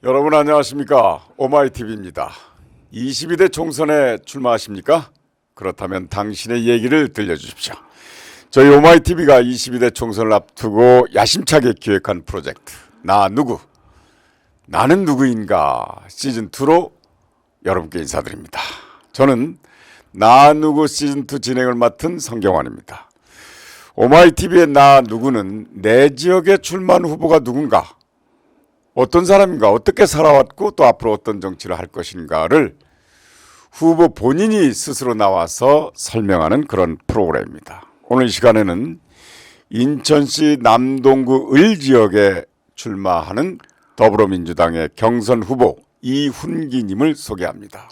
여러분 안녕하십니까? 오마이TV입니다. 22대 총선에 출마하십니까? 그렇다면 당신의 얘기를 들려주십시오. 저희 오마이TV가 22대 총선을 앞두고 야심차게 기획한 프로젝트 나 누구? 나는 누구인가? 시즌2로 여러분께 인사드립니다. 저는 나 누구 시즌2 진행을 맡은 성경환입니다. 오마이TV의 나 누구는 내 지역에 출마한 후보가 누군가? 어떤 사람인가, 어떻게 살아왔고 또 앞으로 어떤 정치를 할 것인가를 후보 본인이 스스로 나와서 설명하는 그런 프로그램입니다. 오늘 이 시간에는 인천시 남동구 을 지역에 출마하는 더불어민주당의 경선 후보 이훈기님을 소개합니다.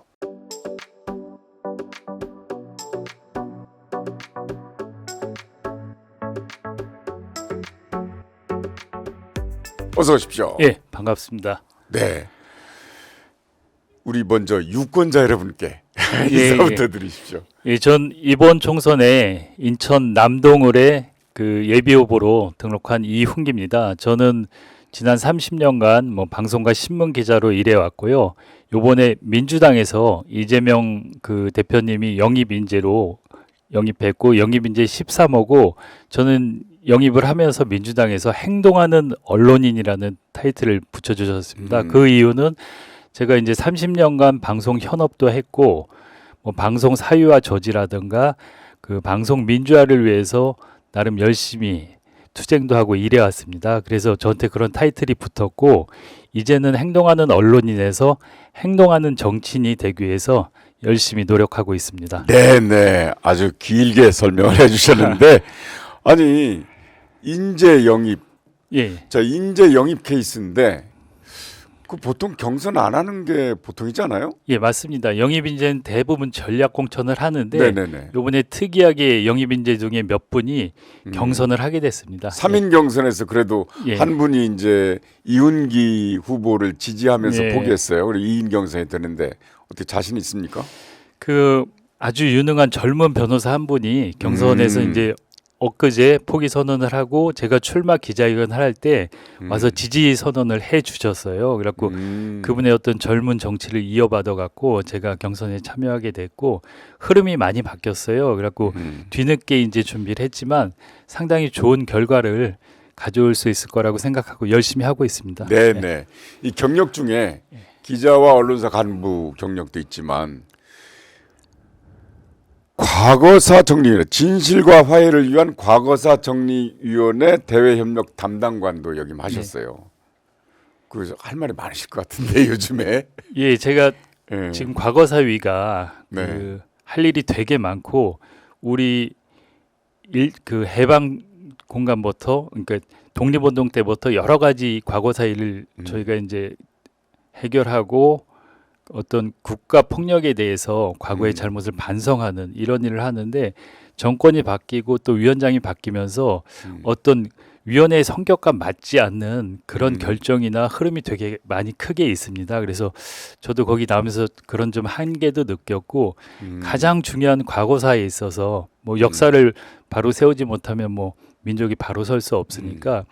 어서 오십시오. 예, 반갑습니다. 네. 우리 먼저 유권자 여러분께 인사부터 드리십시오. 예, 전 이번 총선에 인천 남동을의 그 예비 후보로 등록한 이훈기입니다. 저는 지난 30년간 방송과 신문 기자로 일해 왔고요. 요번에 민주당에서 이재명 그 대표님이 영입 인재로 영입했고 영입 인재 13호고 저는 영입을 하면서 민주당에서 행동하는 언론인이라는 타이틀을 붙여주셨습니다. 그 이유는 제가 이제 30년간 방송 현업도 했고 방송 사유와 저지라든가 그 방송 민주화를 위해서 나름 열심히 투쟁도 하고 일해왔습니다. 그래서 저한테 그런 타이틀이 붙었고 이제는 행동하는 언론인에서 행동하는 정치인이 되기 위해서 열심히 노력하고 있습니다. 네, 아주 길게 설명을 해주셨는데 아니 인재 영입, 자 인재 영입 케이스인데 그 보통 경선 안 하는 게 보통이잖아요. 예, 맞습니다. 영입 인재는 대부분 전략 공천을 하는데 네네네. 이번에 특이하게 영입 인재 중에 몇 분이 경선을 하게 됐습니다. 3인 경선에서 그래도 한 분이 이제 이훈기 후보를 지지하면서 포기했어요. 그리고 2인 경선이 되는데 어떻게 자신 있습니까? 그 아주 유능한 젊은 변호사 한 분이 경선에서 이제 엊그제 포기 선언을 하고 제가 출마 기자회견을 할 때 와서 지지 선언을 해 주셨어요. 그래갖고 그분의 어떤 젊은 정치를 이어받아 갖고 제가 경선에 참여하게 됐고 흐름이 많이 바뀌었어요. 그래갖고 뒤늦게 이제 준비를 했지만 상당히 좋은 결과를 가져올 수 있을 거라고 생각하고 열심히 하고 있습니다. 네. 이 경력 중에 기자와 언론사 간부 경력도 있지만 과거사 정리위원회, 진실과 화해를 위한 과거사 정리위원회 대외협력 담당관도 역임하셨어요. 그래서 할 말이 많으실 것 같은데 요즘에. 예, 제가 지금 과거사위가 그 할 일이 되게 많고 우리 그 해방 공간부터 그러니까 독립운동 때부터 여러 가지 과거사 일을 저희가 이제 해결하고 어떤 국가 폭력에 대해서 과거의 잘못을 반성하는 이런 일을 하는데 정권이 바뀌고 또 위원장이 바뀌면서 어떤 위원회의 성격과 맞지 않는 그런 결정이나 흐름이 되게 많이 크게 있습니다. 그래서 저도 거기 나오면서 그런 좀 한계도 느꼈고 가장 중요한 과거사에 있어서 역사를 바로 세우지 못하면 민족이 바로 설 수 없으니까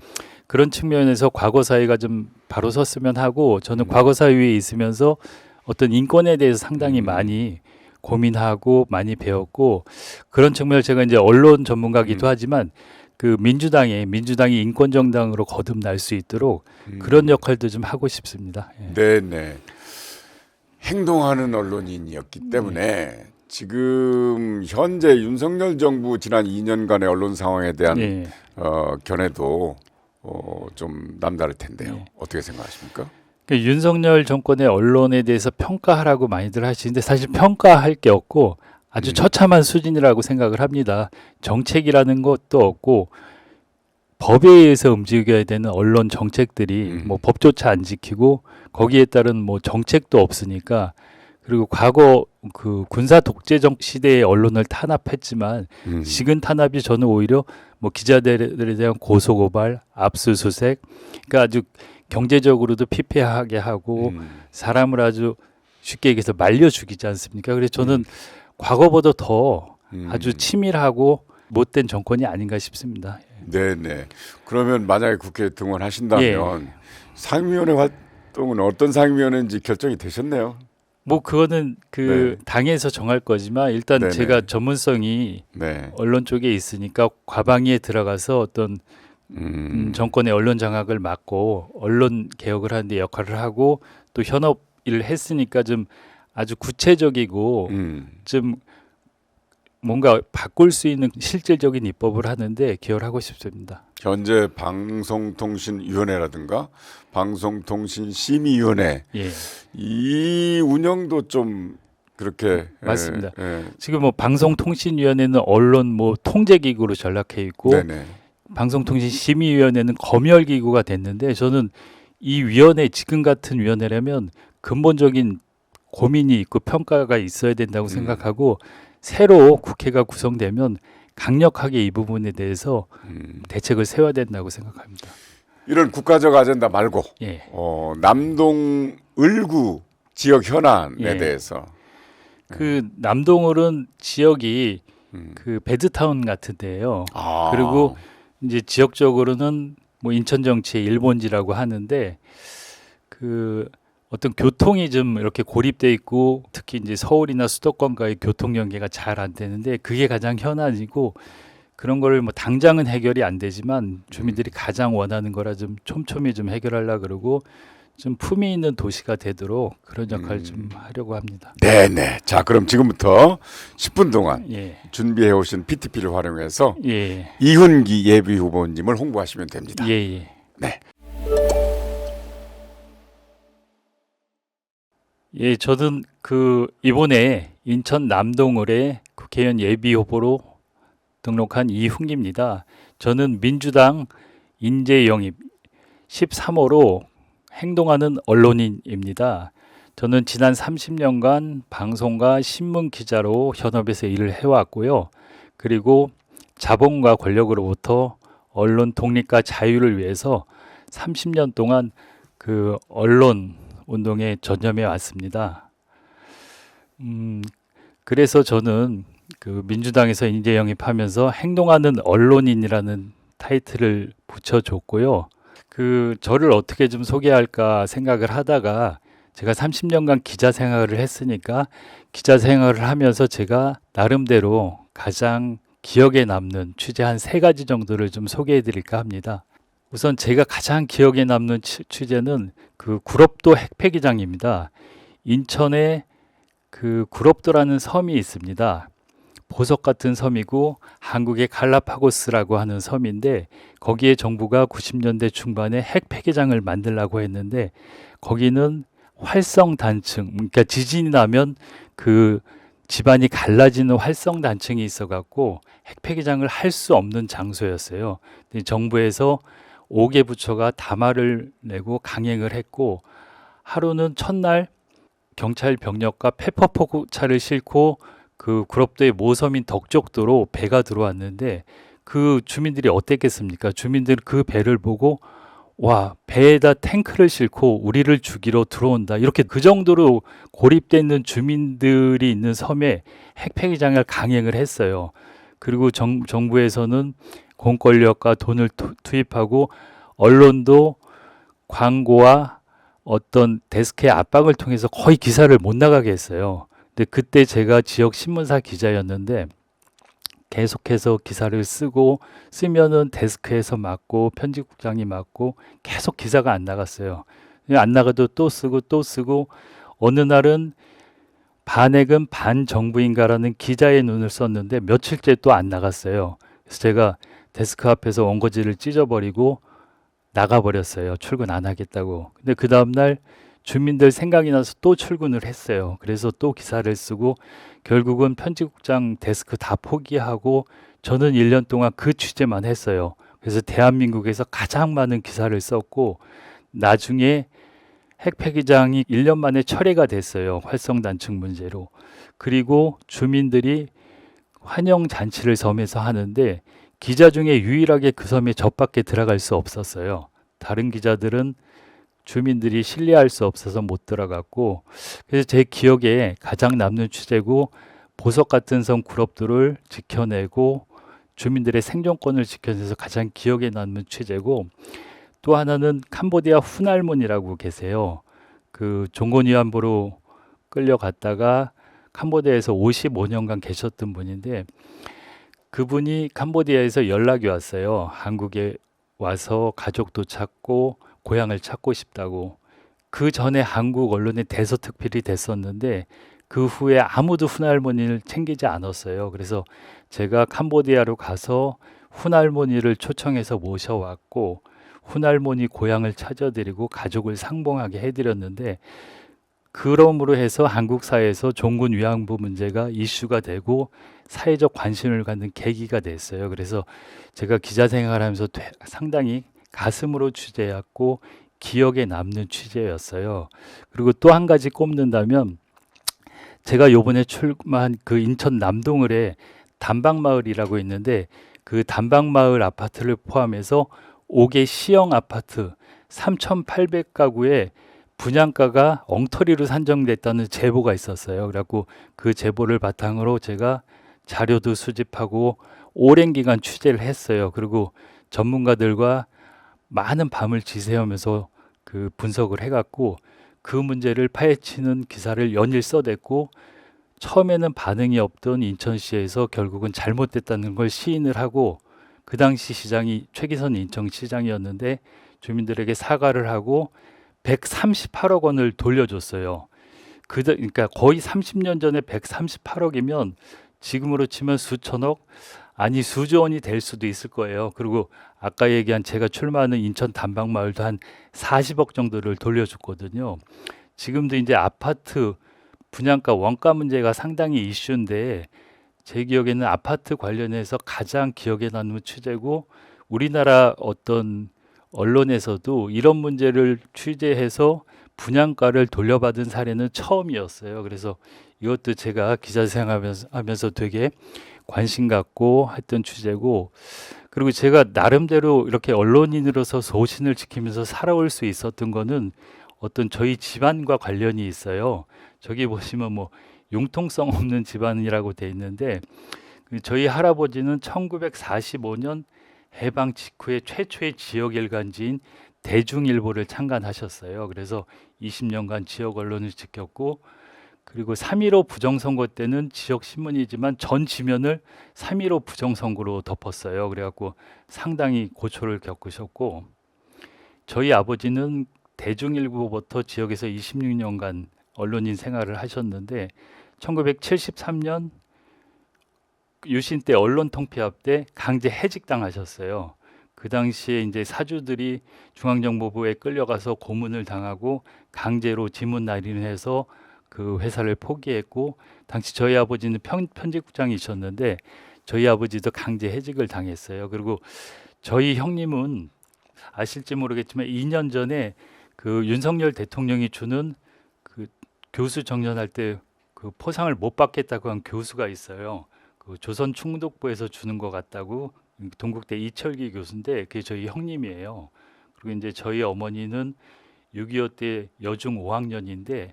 그런 측면에서 과거사회가 좀 바로 섰으면 하고 저는 과거사회에 있으면서 어떤 인권에 대해서 상당히 많이 고민하고 많이 배웠고 그런 측면을 제가 이제 언론 전문가기도 하지만 그 민주당이 인권 정당으로 거듭날 수 있도록 그런 역할도 좀 하고 싶습니다. 네. 행동하는 언론인이었기 때문에 지금 현재 윤석열 정부 지난 2년간의 언론 상황에 대한 견해도 좀 남다를 텐데요. 어떻게 생각하십니까? 윤석열 정권의 언론에 대해서 평가하라고 많이들 하시는데 사실 평가할 게 없고 아주 처참한 수준이라고 생각을 합니다. 정책이라는 것도 없고 법에 의해서 움직여야 되는 언론 정책들이 법조차 안 지키고 거기에 따른 정책도 없으니까 그리고 과거 그 군사 독재정 시대의 언론을 탄압했지만 지금 탄압이 저는 오히려 기자들에 대한 고소고발, 압수수색, 그러니까 아주 경제적으로도 피폐하게 하고 사람을 아주 쉽게 얘기해서 말려 죽이지 않습니까? 그래서 저는 과거보다 더 아주 치밀하고 못된 정권이 아닌가 싶습니다. 네네. 그러면 만약에 국회에 등원하신다면 상임위원회 똥은 어떤 상임위원회인지 결정이 되셨네요. 뭐 그거는 그 당에서 정할 거지만 일단 네네. 제가 전문성이 언론 쪽에 있으니까 과방위에 들어가서 어떤 정권의 언론 장악을 막고 언론 개혁을 하는데 역할을 하고 또 현업 일을 했으니까 좀 아주 구체적이고 좀 뭔가 바꿀 수 있는 실질적인 입법을 하는데 기여를 하고 싶습니다. 현재 방송통신위원회라든가 방송통신심의위원회 이 운영도 좀 그렇게 맞습니다. 지금 뭐 방송통신위원회는 언론 뭐 통제기구로 전락해 있고 방송통신심의위원회는 검열기구가 됐는데 저는 이 위원회 지금 같은 위원회라면 근본적인 고민이 있고 평가가 있어야 된다고 생각하고 새로 국회가 구성되면 강력하게 이 부분에 대해서 대책을 세워야 된다고 생각합니다. 이런 국가적 아젠다 말고 남동 을구 지역 현안에 대해서 그 남동을은 지역이 그 배드타운 같은데요. 그리고 이제 지역적으로는 뭐 인천 정치의 일본지라고 하는데 그 어떤 교통이 좀 이렇게 고립돼 있고 특히 이제 서울이나 수도권과의 교통 연계가 잘 안 되는데 그게 가장 현안이고 그런 거를 뭐 당장은 해결이 안 되지만 주민들이 가장 원하는 거라 좀 촘촘히 좀 해결하려고 그러고 좀 품위 있는 도시가 되도록 그런 역할을 좀 하려고 합니다. 네네. 자, 그럼 지금부터 10분 동안 준비해 오신 PTP를 활용해서 이훈기 예비 후보님을 홍보하시면 됩니다. 네. 저는 그 이번에 인천 남동을의 국회의원 예비 후보로 등록한 이훈기입니다. 저는 민주당 인재 영입 13호로 행동하는 언론인입니다. 저는 지난 30년간 방송과 신문 기자로 현업에서 일을 해왔고요. 그리고 자본과 권력으로부터 언론 독립과 자유를 위해서 30년 동안 그 언론 운동에 전념해 왔습니다. 그래서 저는 그 민주당에서 인재 영입하면서 행동하는 언론인이라는 타이틀을 붙여줬고요. 그 저를 어떻게 좀 소개할까 생각을 하다가 제가 30년간 기자 생활을 했으니까 기자 생활을 하면서 제가 나름대로 가장 기억에 남는 취재 한 3가지 정도를 좀 소개해 드릴까 합니다. 우선 제가 가장 기억에 남는 취재는 그 구럽도 핵폐기장입니다. 인천에 그 구럽도라는 섬이 있습니다. 보석 같은 섬이고 한국의 갈라파고스라고 하는 섬인데 거기에 정부가 90년대 중반에 핵폐기장을 만들려고 했는데 거기는 활성 단층, 그러니까 지진이 나면 그 집안이 갈라지는 활성 단층이 있어갖고 핵폐기장을 할 수 없는 장소였어요. 근데 정부에서 5개 부처가 담화를 내고 강행을 했고 하루는 첫날 경찰 병력과 페퍼포차를 싣고 그 구럽도의 모섬인 덕적도로 배가 들어왔는데 그 주민들이 어땠겠습니까? 주민들은 그 배를 보고 와, 배에다 탱크를 싣고 우리를 죽이러 들어온다. 이렇게 그 정도로 고립돼 있는 주민들이 있는 섬에 핵폐기장을 강행을 했어요. 그리고 정부에서는 공권력과 돈을 투입하고 언론도 광고와 어떤 데스크의 압박을 통해서 거의 기사를 못 나가게 했어요. 근데 그때 제가 지역 신문사 기자였는데 계속해서 기사를 쓰면은 데스크에서 맞고 편집국장이 맞고 계속 기사가 안 나갔어요. 안 나가도 또 쓰고 어느 날은 반핵은 반정부인가라는 기자의 눈을 썼는데 며칠째 또 안 나갔어요. 그래서 제가 데스크 앞에서 원고지를 찢어버리고 나가버렸어요. 출근 안 하겠다고. 근데 그 다음날 주민들 생각이 나서 또 출근을 했어요. 그래서 또 기사를 쓰고 결국은 편집국장 데스크 다 포기하고 저는 1년 동안 그 취재만 했어요. 그래서 대한민국에서 가장 많은 기사를 썼고 나중에 핵폐기장이 1년 만에 철회가 됐어요. 활성단층 문제로. 그리고 주민들이 환영잔치를 섬에서 하는데 기자 중에 유일하게 그 섬에 저밖에 들어갈 수 없었어요. 다른 기자들은 주민들이 신뢰할 수 없어서 못 들어갔고 그래서 제 기억에 가장 남는 취재고 보석 같은 섬 구럽도를 지켜내고 주민들의 생존권을 지켜내서 가장 기억에 남는 취재고 또 하나는 캄보디아 훈할몬이라고 계세요. 그 종군 위안부로 끌려갔다가 캄보디아에서 55년간 계셨던 분인데 그분이 캄보디아에서 연락이 왔어요. 한국에 와서 가족도 찾고 고향을 찾고 싶다고. 그 전에 한국 언론에 대서특필이 됐었는데 그 후에 아무도 훈할머니를 챙기지 않았어요. 그래서 제가 캄보디아로 가서 훈할머니를 초청해서 모셔왔고 훈할머니 고향을 찾아드리고 가족을 상봉하게 해드렸는데 그럼으로 해서 한국 사회에서 종군 위안부 문제가 이슈가 되고 사회적 관심을 갖는 계기가 됐어요. 그래서 제가 기자 생활하면서 상당히 가슴으로 취재했고 기억에 남는 취재였어요. 그리고 또 한 가지 꼽는다면 제가 요번에 출마한 그 인천 남동을에 단방마을이라고 있는데 그 단방마을 아파트를 포함해서 5개 시형 아파트 3,800가구에 분양가가 엉터리로 산정됐다는 제보가 있었어요. 그래갖고 그 제보를 바탕으로 제가 자료도 수집하고 오랜 기간 취재를 했어요. 그리고 전문가들과 많은 밤을 지새우면서 그 분석을 해갖고 그 문제를 파헤치는 기사를 연일 써댔고 처음에는 반응이 없던 인천시에서 결국은 잘못됐다는 걸 시인을 하고 그 당시 시장이 최기선 인천시장이었는데 주민들에게 사과를 하고 138억 원을 돌려줬어요. 그러니까 거의 30년 전에 138억이면 지금으로 치면 수천억 아니 수조 원이 될 수도 있을 거예요. 그리고 아까 얘기한 제가 출마하는 인천 단방마을도 한 40억 정도를 돌려줬거든요. 지금도 이제 아파트 분양가 원가 문제가 상당히 이슈인데 제 기억에는 아파트 관련해서 가장 기억에 남는 취재고 우리나라 어떤 언론에서도 이런 문제를 취재해서 분양가를 돌려받은 사례는 처음이었어요. 그래서 이것도 제가 기자 생활하면서 되게 관심 갖고 했던 취재고 그리고 제가 나름대로 이렇게 언론인으로서 소신을 지키면서 살아올 수 있었던 거는 어떤 저희 집안과 관련이 있어요. 저기 보시면 뭐 융통성 없는 집안이라고 돼 있는데 저희 할아버지는 1945년 해방 직후에 최초의 지역 일간지인 대중일보를 창간하셨어요. 그래서 20년간 지역 언론을 지켰고 그리고 3.15 부정선거 때는 지역 신문이지만 전 지면을 3.15 부정선거로 덮었어요. 그래갖고 상당히 고초를 겪으셨고 저희 아버지는 대중일보부터 지역에서 26년간 언론인 생활을 하셨는데 1973년 유신 때 언론 통폐합 때 강제 해직당하셨어요. 그 당시에 이제 사주들이 중앙정보부에 끌려가서 고문을 당하고 강제로 지문 날인해서 그 회사를 포기했고 당시 저희 아버지는 편집국장이셨는데 저희 아버지도 강제 해직을 당했어요. 그리고 저희 형님은 아실지 모르겠지만 2년 전에 그 윤석열 대통령이 주는 그 교수 정년할 때 그 포상을 못 받겠다고 한 교수가 있어요. 그 조선충독부에서 주는 것 같다고 동국대 이철기 교수인데 그게 저희 형님이에요. 그리고 이제 저희 어머니는 6.25 때 여중 5학년인데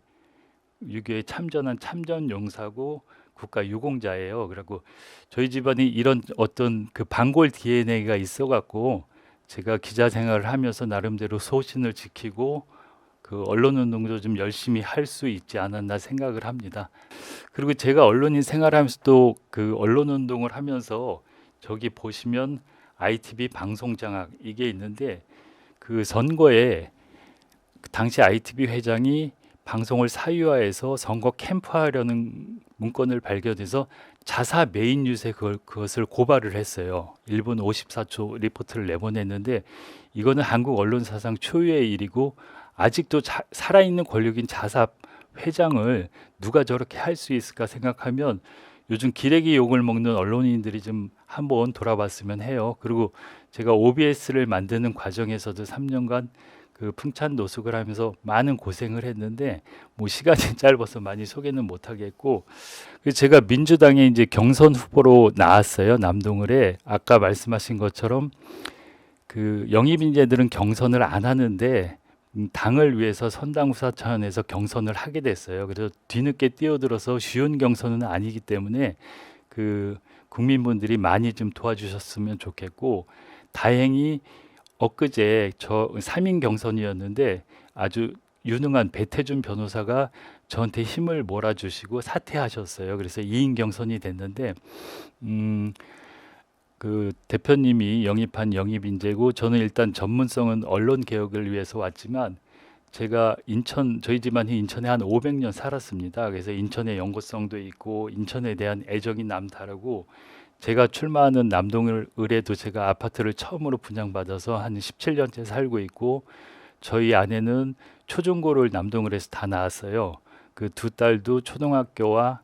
6.25에 참전한 참전용사고 국가 유공자예요. 그리고 저희 집안이 이런 어떤 그 반골 DNA가 있어갖고 제가 기자 생활을 하면서 나름대로 소신을 지키고 그 언론 운동도 좀 열심히 할 수 있지 않았나 생각을 합니다. 그리고 제가 언론인 생활하면서 또 그 언론 운동을 하면서 저기 보시면 ITV 방송 장악 이게 있는데 그 선거에 당시 ITV 회장이 방송을 사유화해서 선거 캠프하려는 문건을 발견해서 자사 메인 뉴스에 그것을 고발을 했어요. 1분 54초 리포트를 내보냈는데 이거는 한국 언론사상 초유의 일이고 아직도 살아있는 권력인 자사 회장을 누가 저렇게 할 수 있을까 생각하면 요즘 기레기 욕을 먹는 언론인들이 좀 한번 돌아봤으면 해요. 그리고 제가 OBS를 만드는 과정에서도 3년간 그 풍찬 노숙을 하면서 많은 고생을 했는데 뭐 시간이 짧아서 많이 소개는 못 하겠고 제가 민주당에 이제 경선 후보로 나왔어요. 남동을에 아까 말씀하신 것처럼 그 영입 인재들은 경선을 안 하는데 당을 위해서 선당후사 차원에서 경선을 하게 됐어요. 그래서 뒤늦게 뛰어들어서 쉬운 경선은 아니기 때문에 그 국민분들이 많이 좀 도와주셨으면 좋겠고 다행히 엊그제 저 3인 경선이었는데 아주 유능한 배태준 변호사가 저한테 힘을 몰아주시고 사퇴하셨어요. 그래서 2인 경선이 됐는데 그 대표님이 영입한 영입인재고 저는 일단 전문성은 언론 개혁을 위해서 왔지만 제가 저희 집안이 인천에 한 500년 살았습니다. 그래서 인천의 연고성도 있고 인천에 대한 애정이 남다르고 제가 출마하는 남동을에도 제가 아파트를 처음으로 분양받아서 한 17년째 살고 있고 저희 아내는 초중고를 남동을에서 다 나왔어요. 그 두 딸도 초등학교와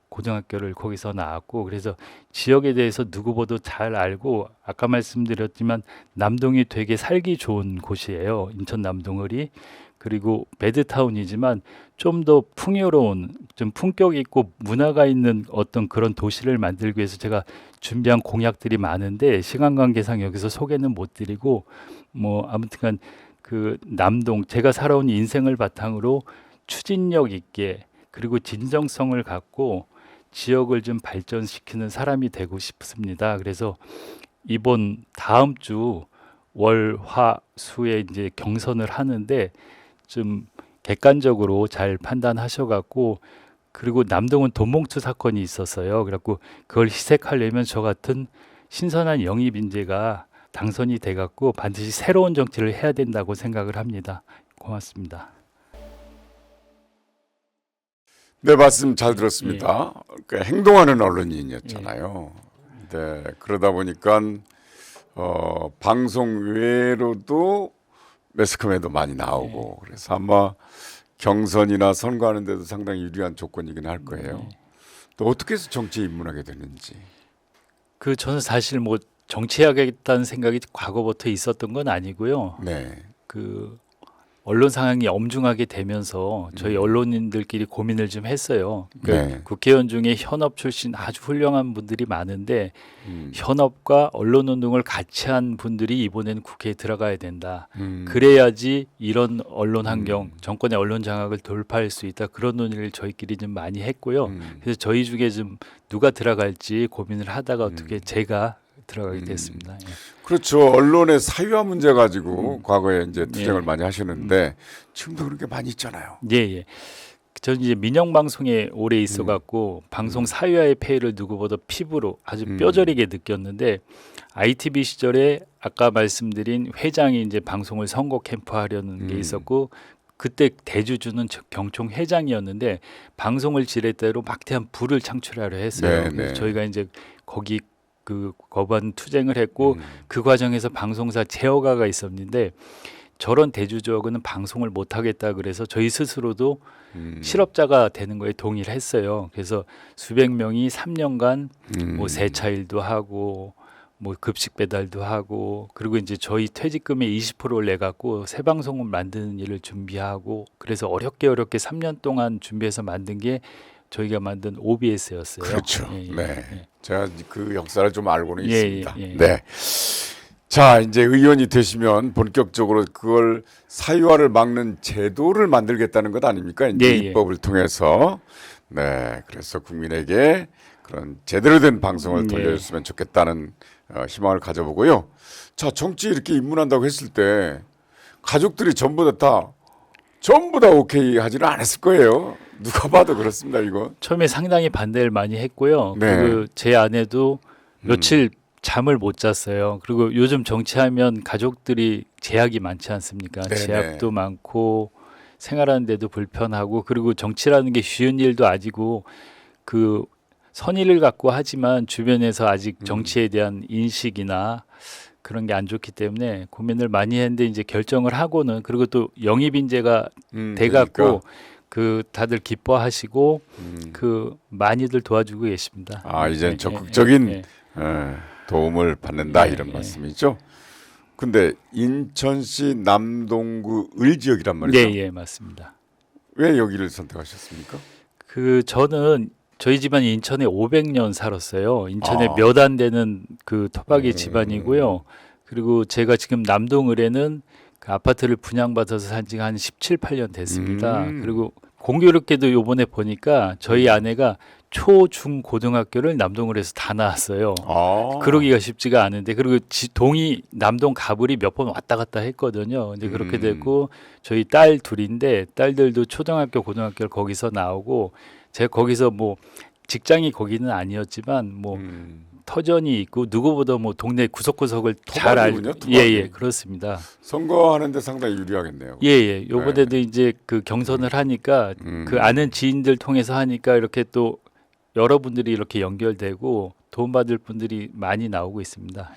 고등학교를 거기서 나왔고 그래서 지역에 대해서 누구보다 잘 알고 아까 말씀드렸지만 남동이 되게 살기 좋은 곳이에요. 인천 남동을이. 그리고 배드타운이지만 좀 더 풍요로운 좀 품격 있고 문화가 있는 어떤 그런 도시를 만들기 위해서 제가 준비한 공약들이 많은데 시간 관계상 여기서 소개는 못 드리고 뭐 아무튼간 그 남동 제가 살아온 인생을 바탕으로 추진력 있게 그리고 진정성을 갖고 지역을 좀 발전시키는 사람이 되고 싶습니다. 그래서 이번 다음 주 월, 화, 수에 이제 경선을 하는데 좀 객관적으로 잘 판단하셔갖고 그리고 남동은 돈봉투 사건이 있었어요. 그래갖고 그걸 희색하려면 저 같은 신선한 영입 인재가 당선이 돼갖고 반드시 새로운 정치를 해야 된다고 생각을 합니다. 고맙습니다. 네, 말씀 잘 들었습니다. 그러니까 행동하는 언론인이었잖아요. 네, 그러다 보니까 방송 외로도 매스컴에도 많이 나오고 그래서 아마 경선이나 선거하는 데도 상당히 유리한 조건이긴 할 거예요. 또 어떻게 해서 정치에 입문하게 됐는지. 그 저는 사실 뭐 정치하겠다는 생각이 과거부터 있었던 건 아니고요. 네. 그 언론 상황이 엄중하게 되면서 저희 언론인들끼리 고민을 좀 했어요. 그러니까 국회의원 중에 현업 출신 아주 훌륭한 분들이 많은데 현업과 언론운동을 같이 한 분들이 이번에는 국회에 들어가야 된다. 그래야지 이런 언론 환경, 정권의 언론 장악을 돌파할 수 있다. 그런 논의를 저희끼리 좀 많이 했고요. 그래서 저희 중에 좀 누가 들어갈지 고민을 하다가 어떻게 제가 들어가게 됐습니다. 예. 그렇죠. 언론의 사유화 문제 가지고 과거에 이제 투쟁을 많이 하셨는데 지금도 그런 게 많이 있잖아요. 예, 예. 저는 이제 민영 방송에 오래 있어갖고 방송 사유화의 폐해를 누구보다 피부로 아주 뼈저리게 느꼈는데 ITV 시절에 아까 말씀드린 회장이 이제 방송을 선거 캠프 하려는 게 있었고 그때 대주주는 경총 회장이었는데 방송을 지렛대로 막대한 부를 창출하려 했어요. 그래서 저희가 이제 거기 그 거부한 투쟁을 했고 그 과정에서 방송사 제어가가 있었는데 저런 대주주하고는 방송을 못 하겠다 그래서 저희 스스로도 실업자가 되는 거에 동의를 했어요. 그래서 수백 명이 3년간 뭐 세차 일도 하고 뭐 급식 배달도 하고 그리고 이제 저희 퇴직금의 20%를 내 갖고 새 방송을 만드는 일을 준비하고 그래서 어렵게 3년 동안 준비해서 만든 게 저희가 만든 OBS였어요. 그렇죠. 예, 예, 네. 예. 제가 그 역사를 좀 알고는 예, 있습니다. 예, 예. 네. 자, 이제 의원이 되시면 본격적으로 그걸 사유화를 막는 제도를 만들겠다는 것 아닙니까? 이제 예, 예. 입법을 통해서. 네. 그래서 국민에게 그런 제대로 된 방송을 돌려줬으면 좋겠다는 희망을 가져보고요. 자, 정치에 이렇게 입문한다고 했을 때 가족들이 전부 다 오케이 하지는 않았을 거예요. 누가 봐도 그렇습니다, 이거. 처음에 상당히 반대를 많이 했고요. 네. 그리고 제 아내도 며칠 잠을 못 잤어요. 그리고 요즘 정치하면 가족들이 제약이 많지 않습니까? 네네. 제약도 많고 생활하는 데도 불편하고 그리고 정치라는 게 쉬운 일도 아니고 그 선의를 갖고 하지만 주변에서 아직 정치에 대한 인식이나 그런 게 안 좋기 때문에 고민을 많이 했는데 이제 결정을 하고는 그리고 또 영입 인재가 돼갖고 그러니까. 그 다들 기뻐하시고 그 많이들 도와주고 계십니다. 아, 이제 적극적인 예. 도움을 받는다 예, 이런 예. 말씀이죠. 근데 인천시 남동구 을 지역이란 말이죠. 네, 예, 맞습니다. 왜 여기를 선택하셨습니까? 그 저는 저희 집안이 인천에 500년 살았어요. 인천에 아. 몇 안 되는 그 토박이 집안이고요. 그리고 제가 지금 남동을에는 그 아파트를 분양받아서 산 지가 한 17, 18년 됐습니다. 그리고 공교롭게도 요번에 보니까 저희 아내가 초, 중, 고등학교를 남동을 해서 다 나왔어요. 그러기가 쉽지가 않은데 그리고 동이 남동 가불이 몇 번 왔다 갔다 했거든요. 근데 그렇게 됐고 저희 딸 둘인데 딸들도 초등학교, 고등학교를 거기서 나오고 제가 거기서 뭐 직장이 거기는 아니었지만 뭐 터전이 있고 누구보다 뭐 동네 구석구석을 잘 알고 예예 그렇습니다. 선거하는데 상당히 유리하겠네요. 예예 요번에도 이제 그 경선을 하니까 그 아는 지인들 통해서 하니까 이렇게 또 여러분들이 이렇게 연결되고 도움받을 분들이 많이 나오고 있습니다.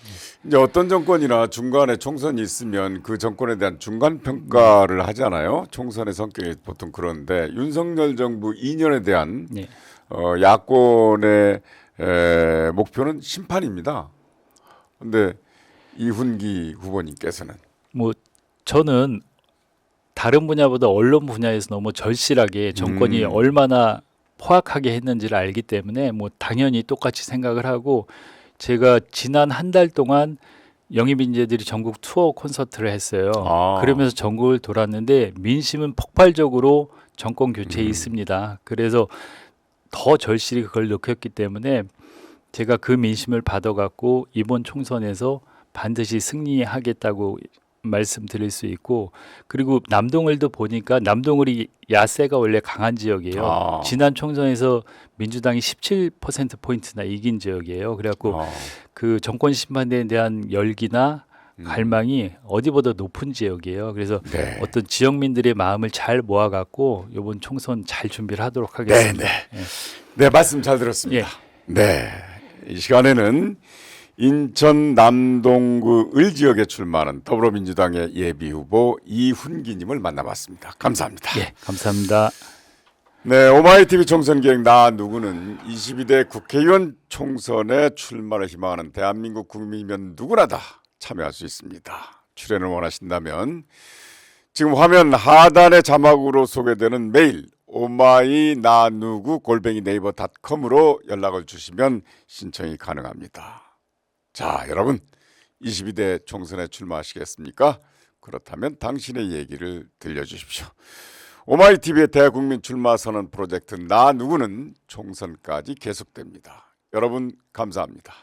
이제 어떤 정권이나 중간에 총선이 있으면 그 정권에 대한 중간 평가를 하잖아요. 총선의 성격이 보통 그런데 윤석열 정부 2년에 대한 야권의 목표는 심판입니다. 그런데 이훈기 후보님께서는 뭐 저는 다른 분야보다 언론 분야에서 너무 절실하게 정권이 얼마나 포악하게 했는지를 알기 때문에 뭐 당연히 똑같이 생각을 하고 제가 지난 한 달 동안 영입 인재들이 전국 투어 콘서트를 했어요. 그러면서 전국을 돌았는데 민심은 폭발적으로 정권 교체에 있습니다. 그래서 더 절실히 그걸 느꼈기 때문에 제가 그 민심을 받아갖고 이번 총선에서 반드시 승리하겠다고 말씀드릴 수 있고 그리고 남동을도 보니까 남동을이 야세가 원래 강한 지역이에요. 지난 총선에서 민주당이 17%포인트나 이긴 지역이에요. 그래갖고 그 정권 심판에 대한 열기나 갈망이 어디보다 높은 지역이에요. 그래서 어떤 지역민들의 마음을 잘 모아갖고 이번 총선 잘 준비를 하도록 하겠습니다. 네, 말씀 잘 들었습니다. 네, 이 시간에는 인천 남동구 을지역에 출마하는 더불어민주당의 예비후보 이훈기님을 만나봤습니다. 감사합니다. 예, 감사합니다. 네, 오마이TV 총선기획 나 누구는 22대 국회의원 총선에 출마를 희망하는 대한민국 국민이면 누구나 다 참여할 수 있습니다. 출연을 원하신다면 지금 화면 하단의 자막으로 소개되는 메일 omainanugu@naver.com으로 연락을 주시면 신청이 가능합니다. 자, 여러분 22대 총선에 출마하시겠습니까? 그렇다면 당신의 얘기를 들려주십시오. 오마이TV의 대국민 출마 선언 프로젝트 나 누구는 총선까지 계속됩니다. 여러분 감사합니다.